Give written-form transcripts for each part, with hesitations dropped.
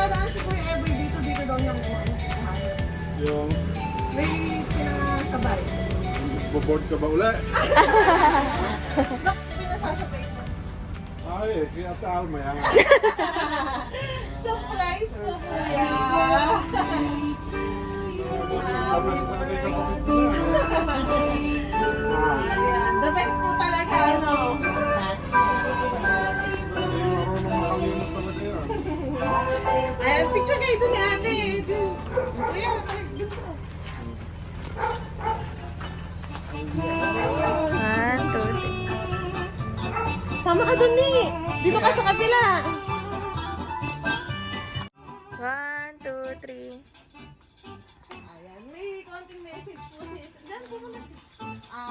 dadaan si Kuya Eboy dito daw niyang Yung may pinasabay. boboard ka ba ulit? Pinasasabay mo. Ay, kaya taal mo yan. Surprise po, Kuya! Ayan, the best po talaga, ano? Ayan, picture kayo doon ni ate. Kuya, talagang One, two, three. sama ka doon, ni. Dito ka sa kabila. 1, 2, 3. Ayan, may konting message po Diyan po muna.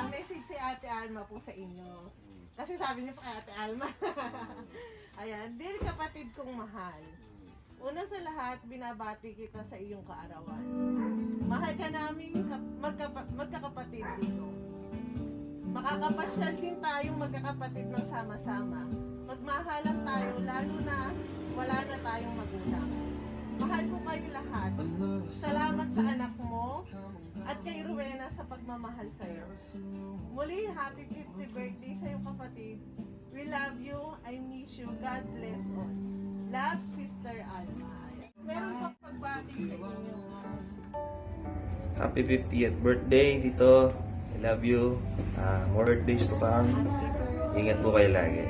Message si Ate Alma po sa inyo. Kasi sabi niya pa kay Ate Alma. Ayan, dear kapatid kong mahal. Una sa lahat, binabati kita sa iyong kaarawan. Mahal ka naming magkakapatid dito. Makakapasyal din tayong magkakapatid ng sama-sama. Magmahalan tayo lalo na wala na tayong magulang. Mahal ko kayo lahat. Salamat sa anak mo at kay Rowena sa pagmamahal sa'yo. Muli, happy 50th birthday sa iyong kapatid. We love you. I miss you. God bless all. Love, Sister Alma. Meron pa pagbati sa inyo. Happy 50th birthday, Tito. I love you. More birthdays to come. Ingat po kayo lagi.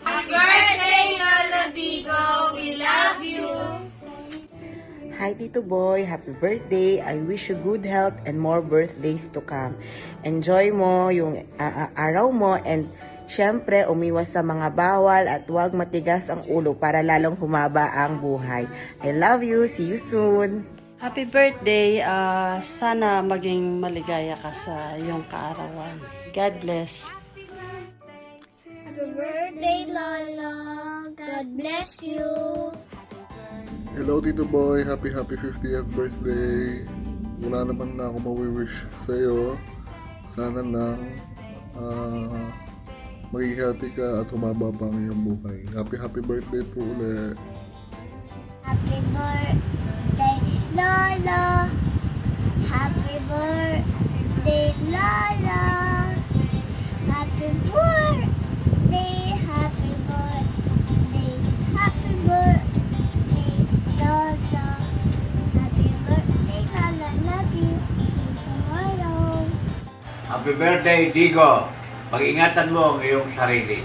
Happy birthday, Lolo Vigo! We love you! Hi Tito Boy, happy birthday. I wish you good health and more birthdays to come. Enjoy mo yung araw mo and syempre umiwas sa mga bawal at huwag matigas ang ulo para lalong humaba ang buhay. I love you. See you soon. Happy birthday. Sana maging maligaya ka sa iyong kaarawan. God bless. Happy birthday, Lolo! God bless you! Hello Tito Boy, happy 50th birthday. Wala naman na ako mawi-wish sa'yo. Sana lang maging healthy ka at humaba pa ang iyong buhay. Happy birthday po ulit. Happy birthday, Lolo! Happy birthday, Lolo! Happy birthday, happy birthday, happy birthday, Lolo! Happy birthday, Lolo! Love you! See you tomorrow! Happy birthday, Digo! Pag-ingatan mo ang iyong sarili.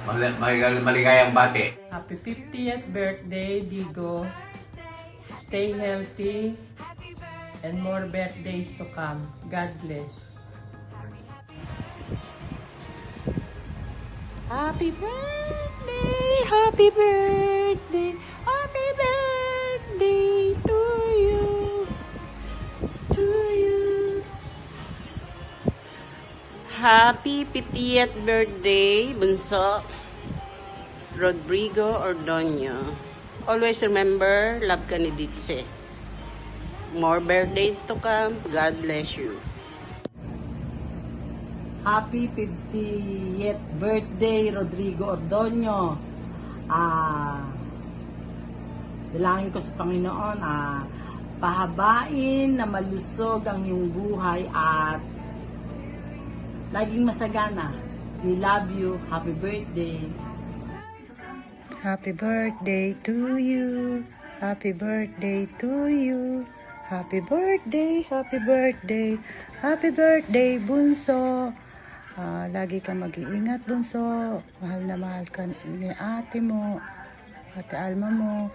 Maligayang bati. Happy 50th birthday, Digo. Stay healthy and more birthdays to come. God bless. Happy birthday, happy birthday, happy birthday to you, to you. Happy 50th birthday, Bunso Rodrigo Ordonio. Always remember, love ka ni Ditse. More birthdays to come. God bless you. Happy 50th birthday, Rodrigo Ordonio. Bilangin ko sa Panginoon, pahabain na malusog ang iyong buhay at laging masagana. We love you. Happy birthday. Happy birthday to you. Happy birthday to you. Happy birthday, happy birthday. Happy birthday, Bunso. Lagi ka mag-iingat, Bunso. Mahal na mahal ka ni ate mo, ate Alma mo.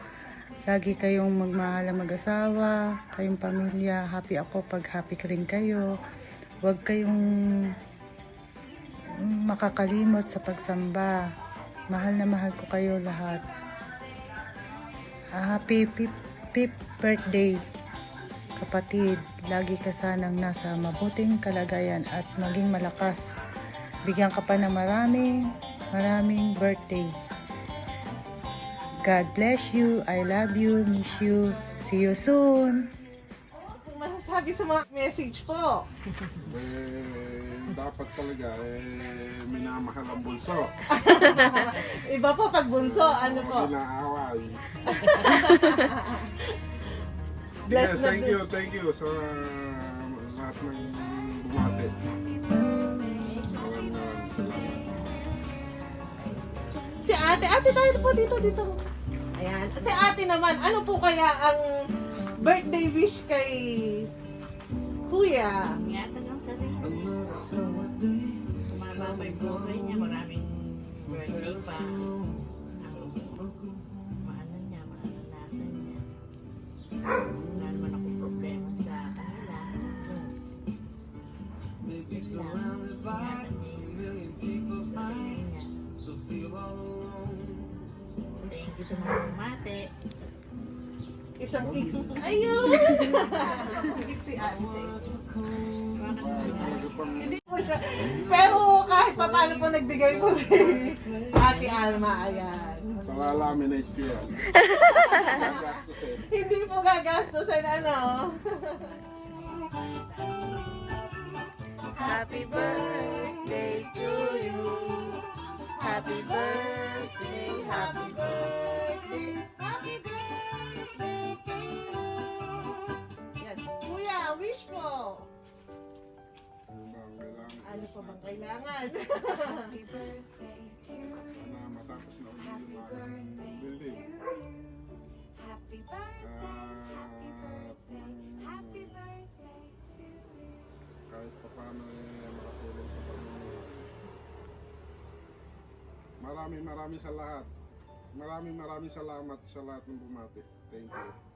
Lagi kayong magmahal ang mag-asawa, kayong pamilya. Happy ako pag happy rin kayo. Huwag kayong makakalimot sa pagsamba. Mahal na mahal ko kayo lahat. Happy 5th birthday, kapatid. Lagi ka sanang nasa mabuting kalagayan at maging malakas. Bigyan ka pa ng maraming birthday. God bless you. I love you. Miss you. See you soon. Kung masasabi masasabi sa mga message po? Dapat talaga, minamahal ang bunso. Iba po pag bunso, ano po? Inaaway. Bless na Thank you sa lahat ng bumati. Maraming salamat. Si ate tayo po dito. Ayan. Si ate naman, ano po kaya ang birthday wish kay Kuya? Ingatan lang sa rin. Mababay buhay niya, maraming birthday pa. Maano niya, maranasan niya. Wala naman akong problema sa kanila. Yes lang. Ingatan niya yung sarili niya. Thank you sa mga bumate. Isang kiss. Ayun! Kiss si ate sa inyo. Hindi po siya. Pero kahit pa paano po nagbigay po si Ate Alma, ayan. Palalaminate ko yan. Gagastusin. Hindi po gagastusin, ano. Happy birthday to you. Happy birthday, happy birthday. Happy birthday to you. Yan. Kuya, wish po. Ano pa bang kailangan? Sana matapos na ulit yung building. Kahit pa paano makatulong sa pamilya. Maraming sa lahat. Maraming salamat sa lahat ng bumati. Thank you.